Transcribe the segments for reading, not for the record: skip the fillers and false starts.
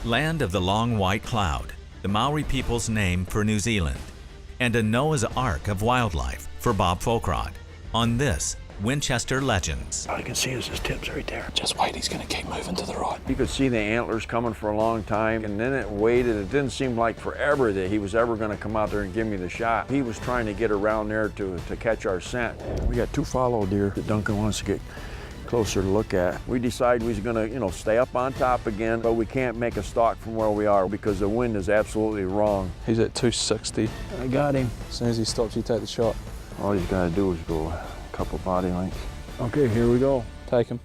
Land of the Long White Cloud, the Maori people's name for New Zealand, and a Noah's Ark of wildlife for Bob Foulkrod. On this, Winchester Legends. All you can see is his tips right there. Just wait, he's gonna keep moving to the right. You could see the antlers coming for a long time, and then it waited. It didn't seem like forever that he was ever gonna come out there and give me the shot. He was trying to get around there to catch our scent. We got 2 fallow deer that Duncan wants to get closer to look at. We decided we was gonna, stay up on top again, but we can't make a stalk from where we are because the wind is absolutely wrong. He's at 260. I got him. As soon as he stops, you take the shot. All he's gotta do is go a couple body lengths. Okay, here we go. Take him.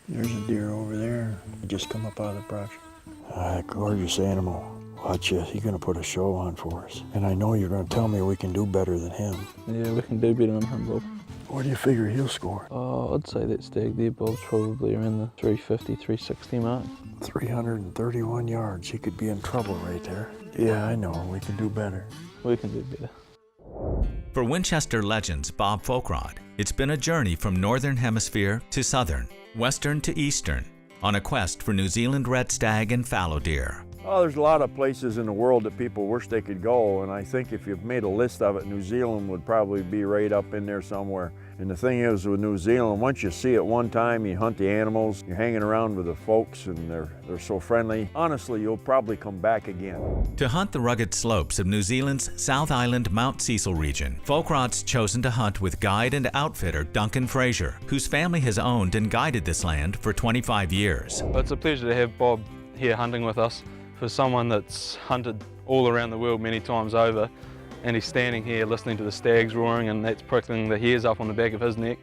There's a deer over there. Just come up out of the brush. That gorgeous animal. Watch this. He's gonna put a show on for us. And I know you're gonna tell me we can do better than him. Yeah, we can do better than him, Bob. What do you figure he'll score? Oh, I'd say that stag there, Bob's probably around the 350, 360 mark. 331 yards. He could be in trouble right there. Yeah, I know. We can do better. We can do better. For Winchester Legends Bob Foulkrod, it's been a journey from Northern Hemisphere to Southern, Western to Eastern, on a quest for New Zealand red stag and fallow deer. Oh, there's a lot of places in the world that people wish they could go, and I think if you've made a list of it, New Zealand would probably be right up in there somewhere. And the thing is with New Zealand, once you see it one time, you hunt the animals, you're hanging around with the folks, and they're so friendly. Honestly, you'll probably come back again. To hunt the rugged slopes of New Zealand's South Island Mount Cecil region, Foulkrod's chosen to hunt with guide and outfitter Duncan Fraser, whose family has owned and guided this land for 25 years. It's a pleasure to have Bob here hunting with us. For someone that's hunted all around the world many times over, and he's standing here listening to the stags roaring, and that's prickling the hairs up on the back of his neck,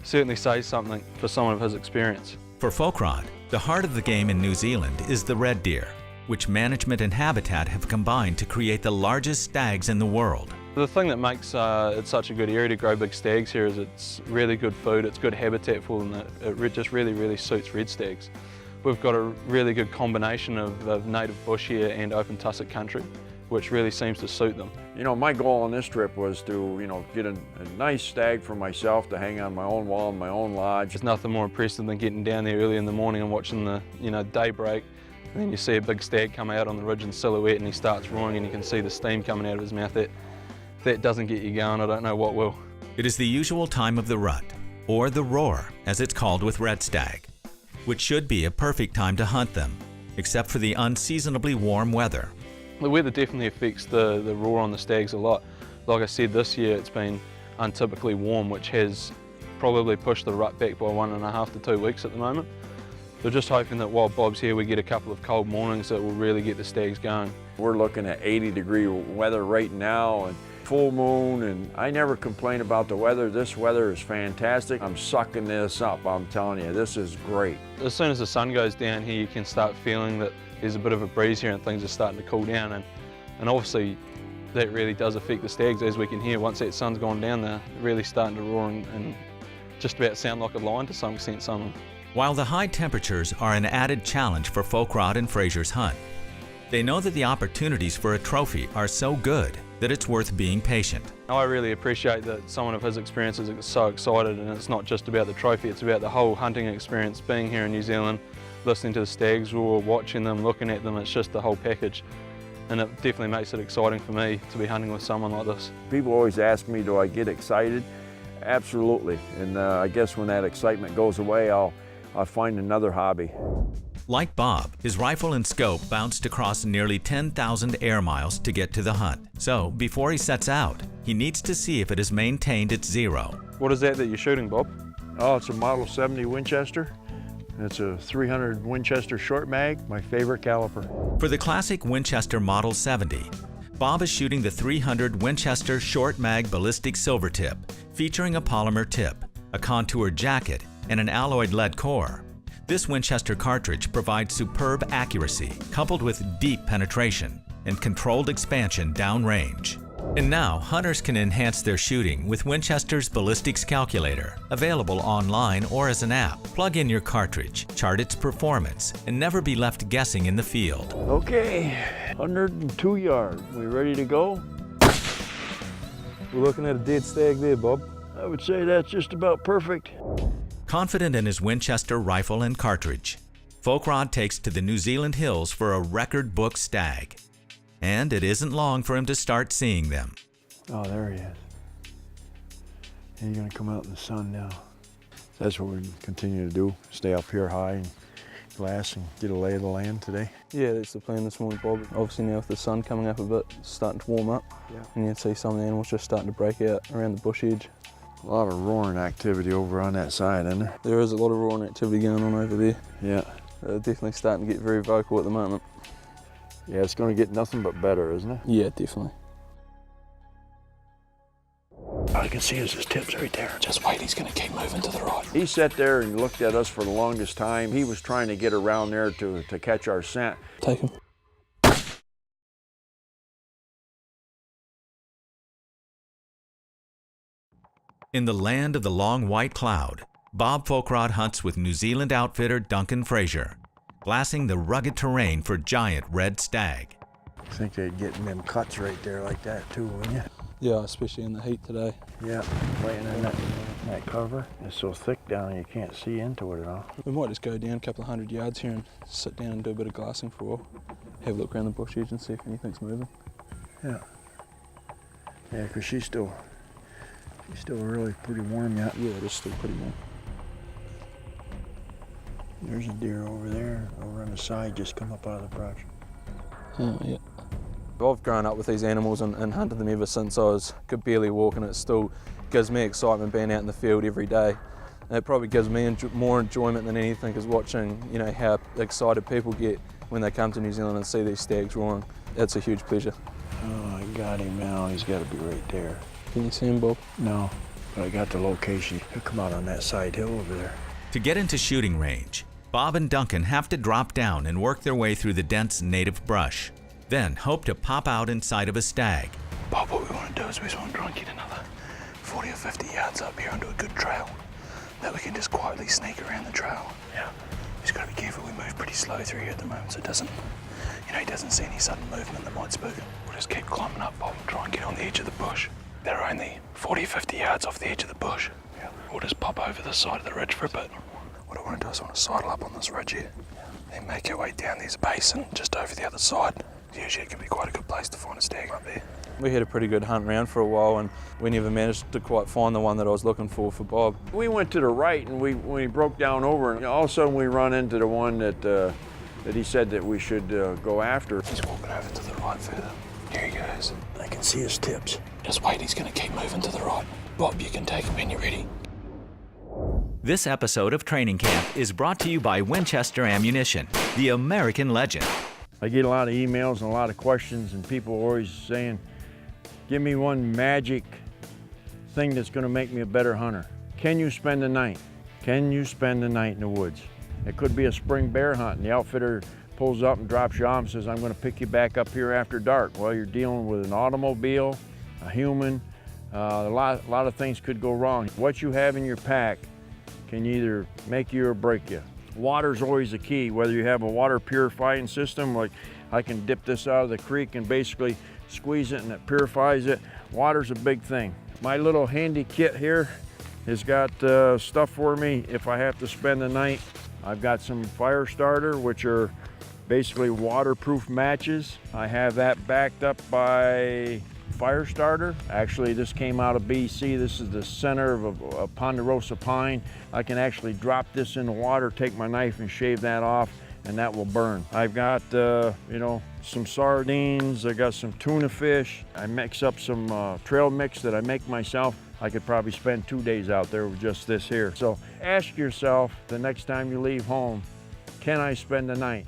certainly says something for someone of his experience. For Foulkrod, the heart of the game in New Zealand is the red deer, which management and habitat have combined to create the largest stags in the world. The thing that makes it such a good area to grow big stags here is it's really good food, it's good habitat for them, it just really suits red stags. We've got a really good combination of native bush here and open tussock country, which really seems to suit them. My goal on this trip was to, get a nice stag for myself to hang on my own wall in my own lodge. There's nothing more impressive than getting down there early in the morning and watching the, daybreak, and then you see a big stag come out on the ridge in silhouette and he starts roaring and you can see the steam coming out of his mouth. That doesn't get you going, I don't know what will. It is the usual time of the rut, or the roar, as it's called with red stag, which should be a perfect time to hunt them, except for the unseasonably warm weather. The weather definitely affects the roar on the stags a lot. Like I said, this year it's been untypically warm, which has probably pushed the rut back by 1.5 to 2 weeks at the moment. We're just hoping that while Bob's here we get a couple of cold mornings that will really get the stags going. We're looking at 80-degree weather right now, and full moon, and I never complain about the weather. This weather is fantastic. I'm sucking this up, I'm telling you, this is great. As soon as the sun goes down here, you can start feeling that there's a bit of a breeze here and things are starting to cool down, and obviously that really does affect the stags, as we can hear. Once that sun's gone down, they're really starting to roar and just about sound like a lion to some extent, some of them. While the high temperatures are an added challenge for Foulkrod and Fraser's hunt, they know that the opportunities for a trophy are so good that it's worth being patient. I really appreciate that someone of his experience is so excited, and it's not just about the trophy, it's about the whole hunting experience, being here in New Zealand, listening to the stags roar, watching them, looking at them. It's just the whole package, and it definitely makes it exciting for me to be hunting with someone like this. People always ask me, do I get excited? Absolutely, and I guess when that excitement goes away, I'll find another hobby. Like Bob, his rifle and scope bounced across nearly 10,000 air miles to get to the hunt. So before he sets out, he needs to see if it has maintained its zero. What is that you're shooting, Bob? Oh, it's a Model 70 Winchester. It's a 300 Winchester short mag, my favorite caliper. For the classic Winchester Model 70, Bob is shooting the 300 Winchester short mag ballistic silver tip, featuring a polymer tip, a contoured jacket, and an alloyed lead core. This Winchester cartridge provides superb accuracy, coupled with deep penetration and controlled expansion downrange. And now, hunters can enhance their shooting with Winchester's ballistics calculator, available online or as an app. Plug in your cartridge, chart its performance, and never be left guessing in the field. Okay, 102 yards. We ready to go? We're looking at a dead stag there, Bob. I would say that's just about perfect. Confident in his Winchester rifle and cartridge, Foulkrod takes to the New Zealand hills for a record-book stag. And it isn't long for him to start seeing them. Oh, there he is. And he's gonna come out in the sun now. That's what we continue to do, stay up here high and glass and get a lay of the land today. Yeah, that's the plan this morning, Bob. Obviously now with the sun coming up a bit, it's starting to warm up. Yeah. And you can see some of the animals just starting to break out around the bush edge. A lot of roaring activity over on that side, isn't there? There is a lot of roaring activity going on over there. Yeah. Definitely starting to get very vocal at the moment. Yeah, it's gonna get nothing but better, isn't it? Yeah, definitely. All I can see is his tips right there. Just wait, he's gonna keep moving to the right. He sat there and looked at us for the longest time. He was trying to get around there to catch our scent. Take him. In the land of the long white cloud, Bob Foulkrod hunts with New Zealand outfitter Duncan Fraser, glassing the rugged terrain for giant red stag. I think they'd get in them cuts right there like that too, wouldn't you? Yeah, especially in the heat today. Yeah, laying in that cover. It's so thick down you can't see into it at all. We might just go down a couple of 100 yards here and sit down and do a bit of glassing for a while. Have a look around the bush edge and see if anything's moving. Yeah. Yeah, because she's still really pretty warm yet. Yeah, it is still pretty warm. There's a deer over there, over on the side, just come up out of the brush. Oh, yeah. I've grown up with these animals and hunted them ever since could barely walk, and it still gives me excitement being out in the field every day. And it probably gives me more enjoyment than anything is watching, you know, how excited people get when they come to New Zealand and see these stags roaring. It's a huge pleasure. Oh, I got him now. He's got to be right there. Can you see him, Bob? No, but I got the location. He'll come out on that side hill over there. To get into shooting range, Bob and Duncan have to drop down and work their way through the dense native brush, then hope to pop out in sight of a stag. Bob, what we want to do is we just want to try and get another 40 or 50 yards up here onto a good trail that we can just quietly sneak around the trail. Yeah. Just got to be careful, we move pretty slow through here at the moment so it doesn't, you know, he doesn't see any sudden movement that might spook him. We'll just keep climbing up, Bob, and try and get on the edge of the bush. They're only 40, 50 yards off the edge of the bush. Yeah. We'll just pop over the side of the ridge for a bit. What I want to do is I want to sidle up on this ridge here, then make our way down this basin just over the other side. Usually it can be quite a good place to find a stag up there. We had a pretty good hunt around for a while, and we never managed to quite find the one that I was looking for Bob. We went to the right, and we broke down over, and all of a sudden we run into the one that he said that we should go after. He's walking over to the right further. Here he goes. I can see his tips. Just wait, he's going to keep moving to the right. Bob, you can take him when you're ready. This episode of Training Camp is brought to you by Winchester Ammunition, the American legend. I get a lot of emails and a lot of questions, and people are always saying, give me one magic thing that's going to make me a better hunter. Can you spend the night? Can you spend the night in the woods? It could be a spring bear hunt, and the outfitter pulls up and drops you off and says, I'm going to pick you back up here after dark. Well, you're dealing with an automobile, a human, a lot of things could go wrong. What you have in your pack can either make you or break you. Water's always the key, whether you have a water purifying system, like I can dip this out of the creek and basically squeeze it and it purifies it. Water's a big thing. My little handy kit here has got stuff for me if I have to spend the night. I've got some fire starter, which are basically waterproof matches. I have that backed up by fire starter. Actually, this came out of BC. This is the center of a ponderosa pine. I can actually drop this in the water, take my knife and shave that off, and that will burn. I've got, you know, some sardines. I got some tuna fish. I mix up some trail mix that I make myself. I could probably spend 2 days out there with just this here. So ask yourself the next time you leave home, can I spend the night?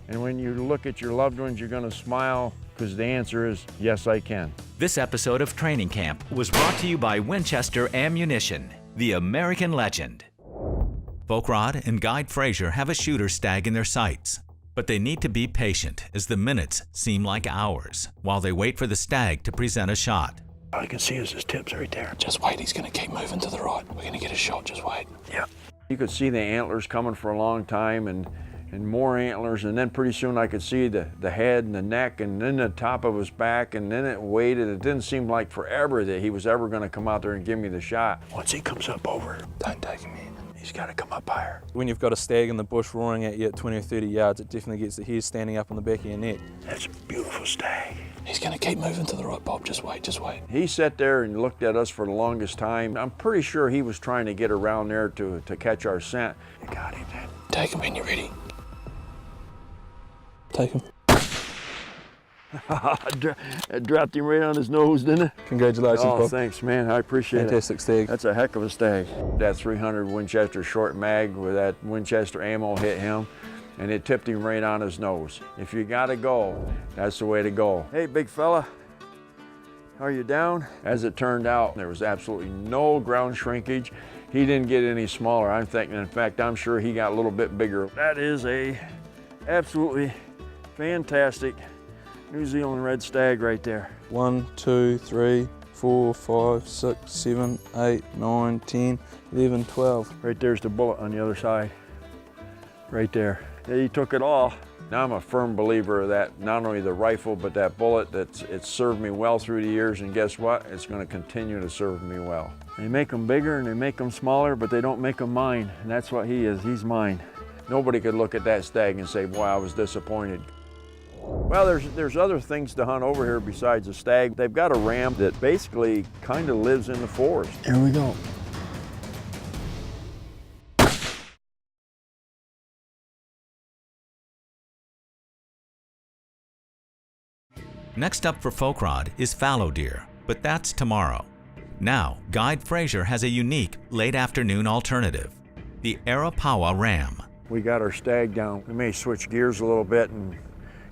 And when you look at your loved ones, you're gonna smile, because the answer is, yes, I can. This episode of Training Camp was brought to you by Winchester Ammunition, the American legend. Foulkrod and Guide Frazier have a shooter stag in their sights, but they need to be patient as the minutes seem like hours while they wait for the stag to present a shot. All I can see is his tips right there. Just wait, he's gonna keep moving to the right. We're gonna get a shot, just wait. Yeah. You could see the antlers coming for a long time and more antlers, and then pretty soon I could see the head and the neck and then the top of his back, and then it waited. It didn't seem like forever that he was ever gonna come out there and give me the shot. Once he comes up over, don't take him in. He's gotta come up higher. When you've got a stag in the bush roaring at you at 20 or 30 yards, it definitely gets the hairs standing up on the back of your neck. That's a beautiful stag. He's gonna keep moving to the right, Bob. Just wait, just wait. He sat there and looked at us for the longest time. I'm pretty sure he was trying to get around there to catch our scent. You got him, then. Take him when you're ready. Take him. It dropped him right on his nose, didn't it? Congratulations, Oh, Bob. thanks, man. I appreciate Fantastic stag. That's a heck of a stag. That 300 Winchester short mag with that Winchester ammo hit him, and it tipped him right on his nose. If you gotta go, that's the way to go. Hey, big fella, are you down? As it turned out, there was absolutely no ground shrinkage. He didn't get any smaller. I'm thinking, in fact, I'm sure he got a little bit bigger. That is a absolutely fantastic New Zealand red stag right there. 1, 2, 3, 4, 5, 6, 7, 8, 9, 10, 11, 12. Right there's the bullet on the other side. Right there. Yeah, he took it all. Now I'm a firm believer of that, not only the rifle, but that bullet, it's served me well through the years, and guess what? It's gonna continue to serve me well. They make them bigger and they make them smaller, but they don't make them mine, and that's what he is, he's mine. Nobody could look at that stag and say, boy, I was disappointed. Well, there's other things to hunt over here besides a stag. They've got a ram that basically kind of lives in the forest. Here we go. Next up for Foulkrod is fallow deer, but that's tomorrow. Now, Guide Frazier has a unique late afternoon alternative, the Arapawa ram. We got our stag down. We may switch gears a little bit and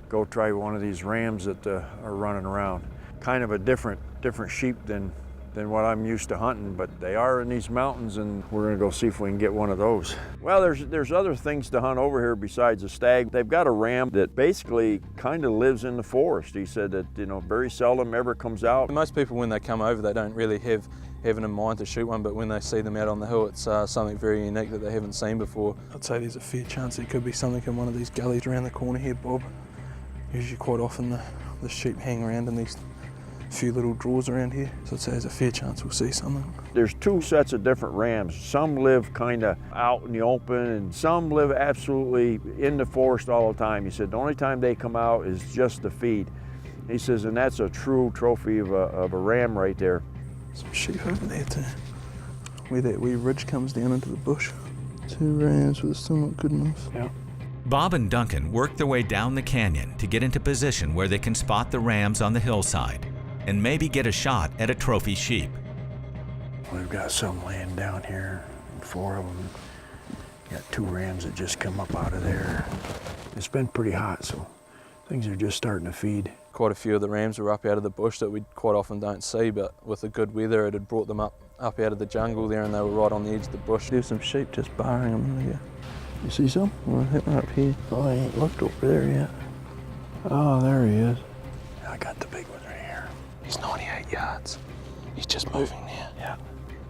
go try one of these rams that are running around. Kind of a different sheep than what I'm used to hunting, but they are in these mountains, and we're gonna go see if we can get one of those. Well, there's other things to hunt over here besides a stag. They've got a ram that basically kind of lives in the forest. He said that, you know, very seldom ever comes out. Most people, when they come over, they don't really have it in mind to shoot one, but when they see them out on the hill, it's something very unique that they haven't seen before. I'd say there's a fair chance there could be something in one of these gullies around the corner here, Bob. Usually quite often the sheep hang around in these few little draws around here, so I'd say there's a fair chance we'll see something. There's two sets of different rams. Some live kind of out in the open, and some live absolutely in the forest all the time. He said the only time they come out is just to feed. He says, and that's a true trophy of a ram right there. Some sheep over there too, where that wee ridge comes down into the bush. 2 rams, but they're still not good enough. Yeah. Bob and Duncan work their way down the canyon to get into position where they can spot the rams on the hillside and maybe get a shot at a trophy sheep. We've got some laying down here, 4 of them. Got 2 rams that just come up out of there. It's been pretty hot, so things are just starting to feed. Quite a few of the rams were up out of the bush that we quite often don't see, but with the good weather it had brought them up out of the jungle there, and they were right on the edge of the bush. There's some sheep just barring them in there. You see some? Well, I think they're up here. Oh, I ain't looked over there yet. Oh, there he is. I got the big one right here. He's 98 yards. He's just moving now. Yeah.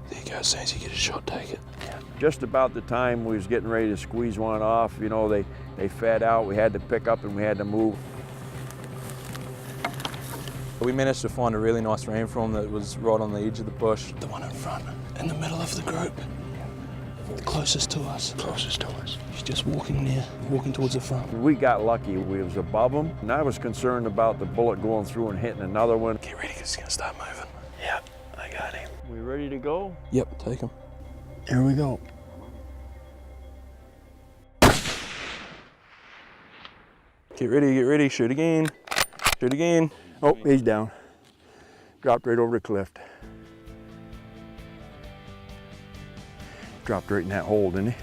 There you go, as soon as you get a shot, take it. Yeah. Just about the time we was getting ready to squeeze one off, you know, they fed out, we had to pick up and we had to move. We managed to find a really nice ram from that was right on the edge of the bush. The one in front, in the middle of the group. Closest to us. Closest to us. He's just walking there, walking towards the front. We got lucky. We was above him, and I was concerned about the bullet going through and hitting another one. Get ready, because it's going to start moving. Yep, I got him. We ready to go? Yep, take him. Here we go. Get ready, shoot again. Shoot again. Oh, he's down. Dropped right over the cliff. Dropped right in that hole, didn't he?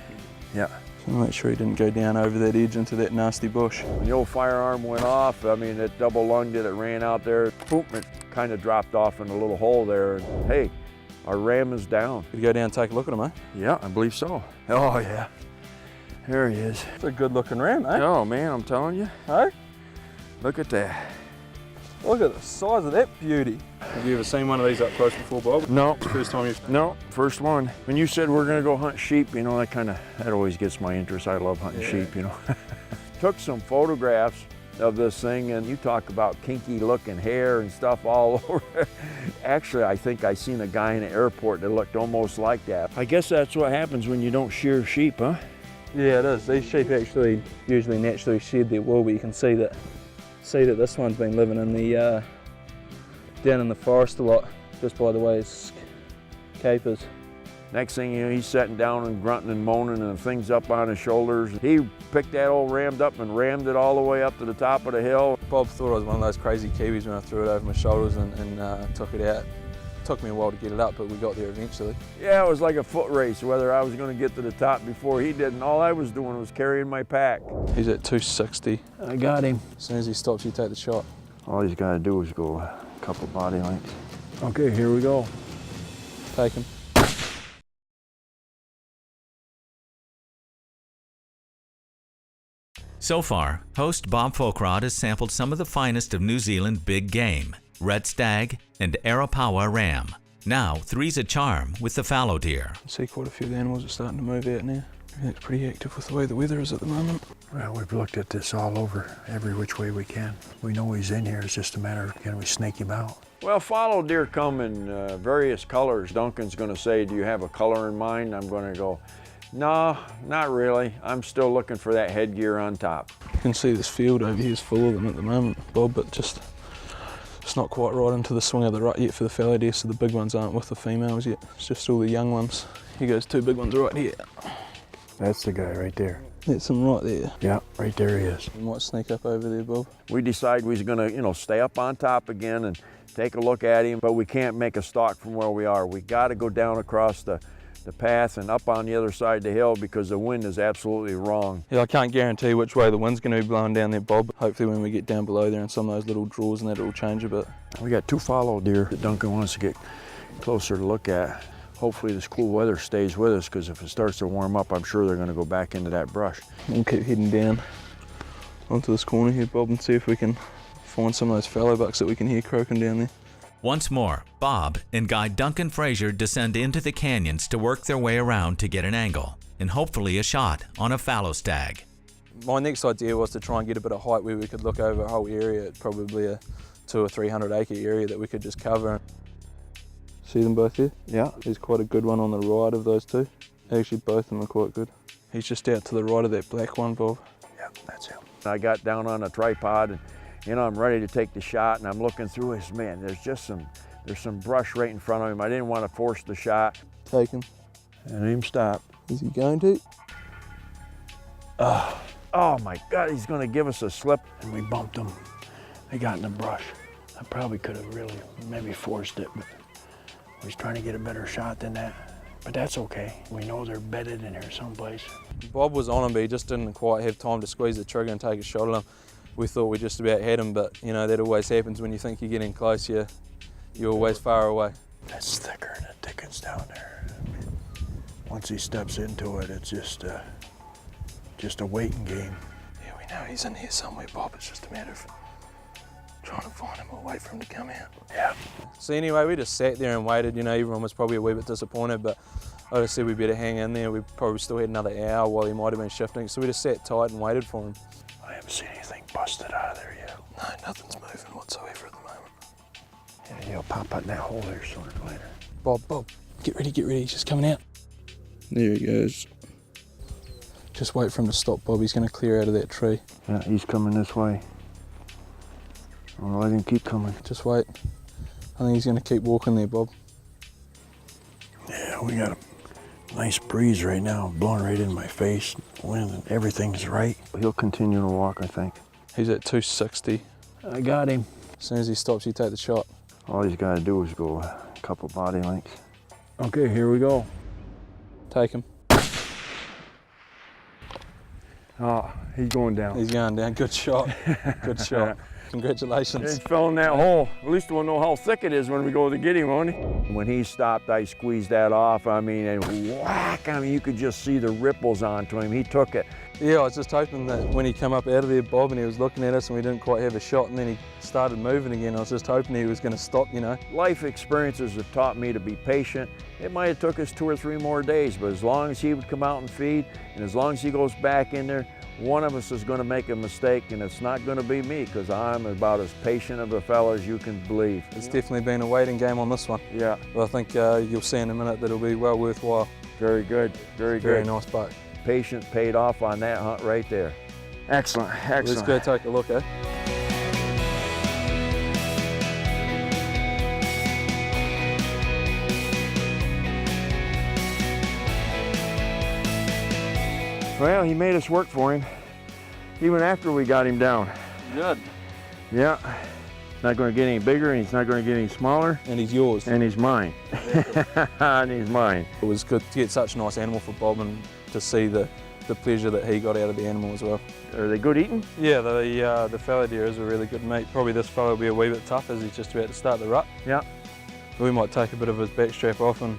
Yeah. So make sure he didn't go down over that edge into that nasty bush. When the old firearm went off, I mean, it double lunged it, it ran out there, boom, it kind of dropped off in a little hole there. And hey, Our ram is down. You go down and take a look at him, eh? Yeah, I believe so. Oh yeah, there he is. It's a good looking ram, eh? Oh man, I'm telling you. Hey? Look at that. Look at the size of that beauty. Have you ever seen one of these up close before, Bob? No. First time you've... No, first one. When you said we're gonna go hunt sheep, you know, that always gets my interest. I love hunting sheep, you know. Took some photographs of this thing, and you talk about kinky looking hair and stuff all over. Actually, I think I seen a guy in the airport that looked almost like that. I guess that's what happens when you don't shear sheep, huh? Yeah, it is. These sheep actually usually naturally shed their wool, but you can see that this one's been living in the down in the forest a lot, just by the way his capers. Next thing you know, he's sitting down and grunting and moaning and things up on his shoulders. He picked that old rammed up and rammed it all the way up to the top of the hill. Bob thought I was one of those crazy Kiwis when I threw it over my shoulders and took it out. It took me a while to get it up, but we got there eventually. Yeah, it was like a foot race, whether I was going to get to the top before he did, and all I was doing was carrying my pack. He's at 260. I got him. As soon as he stops, you take the shot. All he's got to do is go a couple body lengths. Okay, here we go. Take him. So far, host Bob Foulkrod has sampled some of the finest of New Zealand big game, red stag and Arapawa ram. Now, three's a charm with the fallow deer. I see quite a few of the animals are starting to move out now. Everything's pretty active with the way the weather is at the moment. Well, we've looked at this all over, every which way we can. We know he's in here, it's just a matter of can we snake him out. Well, fallow deer come in various colors. Duncan's going to say, do you have a color in mind? I'm going to go, no, not really. I'm still looking for that headgear on top. You can see this field over here is full of them at the moment, Bob, but just it's not quite right into the swing of the rut yet for the fallow deer, so the big ones aren't with the females yet. It's just all the young ones. Here goes two big ones right here. That's the guy right there. That's him right there. Yeah, right there he is. We might sneak up over there, Bob. We decide we're going to, stay up on top again and take a look at him, but we can't make a stalk from where we are. We got to go down across the path and up on the other side of the hill because the wind is absolutely wrong. Yeah, I can't guarantee which way the wind's going to be blowing down there, Bob. Hopefully when we get down below there and some of those little draws and that, it'll change a bit. We got two fallow deer that Duncan wants to get closer to look at. Hopefully this cool weather stays with us, because if it starts to warm up, I'm sure they're going to go back into that brush. We'll keep heading down onto this corner here, Bob, and see if we can find some of those fallow bucks that we can hear croaking down there. Once more, Bob and guide Duncan Fraser descend into the canyons to work their way around to get an angle, and hopefully a shot on a fallow stag. My next idea was to try and get a bit of height where we could look over a whole area, probably a 200 or 300 acre area that we could just cover. See them both here? Yeah. There's quite a good one on the right of those two. Actually, both of them are quite good. He's just out to the right of that black one, Bob. Yeah, that's him. I got down on a tripod and I'm ready to take the shot, and I'm looking through his, man, there's some brush right in front of him. I didn't want to force the shot. Take him. And him stop. Is he going to? Oh my God, he's going to give us a slip. And we bumped him. They got in the brush. I probably could have really maybe forced it, but I was trying to get a better shot than that. But that's okay. We know they're bedded in here someplace. Bob was on him, but he just didn't quite have time to squeeze the trigger and take a shot at him. We thought we just about had him, but you know, that always happens when you think you're getting close, you're always far away. That's thicker and it thickens down there. I mean, once he steps into it, it's just a waiting game. Yeah, we know he's in here somewhere, Bob. It's just a matter of trying to find him or wait for him to come out. Yeah. So anyway, we just sat there and waited. You know, everyone was probably a wee bit disappointed, but I just said we better hang in there. We probably still had another hour while he might have been shifting, so we just sat tight and waited for him. I haven't seen anything busted out of there yet. No, nothing's moving whatsoever at the moment. Yeah, he'll pop out in that hole there sooner or later. Bob, get ready, he's just coming out. There he goes. Just wait for him to stop, Bob. He's going to clear out of that tree. Yeah, he's coming this way. I'm gonna let him keep coming. Just wait. I think he's going to keep walking there, Bob. Yeah, we got a nice breeze right now, blowing right in my face. Wind and everything's right. He'll continue to walk, I think. He's at 260. I got him. As soon as he stops, you take the shot. All he's got to do is go a couple body lengths. Okay, here we go. Take him. Oh, he's going down. He's going down. Good shot. Good shot. Congratulations. He fell in that hole. At least we'll know how thick it is when we go to get him, won't he? When he stopped, I squeezed that off, I mean, and whack, I mean, you could just see the ripples onto him. He took it. Yeah, I was just hoping that when he came up out of there, Bob, and he was looking at us and we didn't quite have a shot, and then he started moving again, I was just hoping he was going to stop, you know. Life experiences have taught me to be patient. It might have took us 2 or 3 more days, but as long as he would come out and feed, and as long as he goes back in there, one of us is going to make a mistake, and it's not going to be me, because I'm about as patient of a fella as you can believe. It's definitely been a waiting game on this one. Yeah. But I think you'll see in a minute that it'll be well worthwhile. Very good, very good. Very nice buck. Patience paid off on that hunt right there. Excellent, excellent. Let's go take a look, eh? Well, he made us work for him, even after we got him down. Good. Yeah. Not going to get any bigger, and he's not going to get any smaller. And he's yours. And he's mine. And he's mine. It was good to get such a nice animal for Bob and to see the pleasure that he got out of the animal as well. Are they good eating? Yeah, the fallow deer is a really good meat. Probably this fellow will be a wee bit tough as he's just about to start the rut. Yeah. We might take a bit of his back strap off and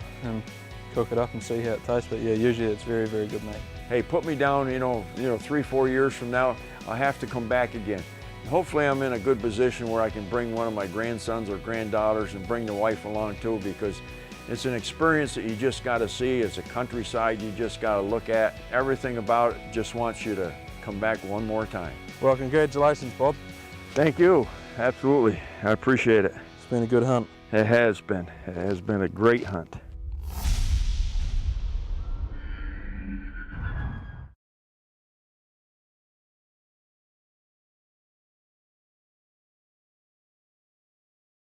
cook it up and see how it tastes, but yeah, usually it's very, very good meat. Hey, put me down, you know, 3-4 years from now, I'll have to come back again. Hopefully I'm in a good position where I can bring one of my grandsons or granddaughters and bring the wife along too, because it's an experience that you just got to see. It's a countryside you just got to look at. Everything about it just wants you to come back one more time. Well, congratulations, Bob. Thank you. Absolutely. I appreciate it. It's been a good hunt. It has been. It has been a great hunt.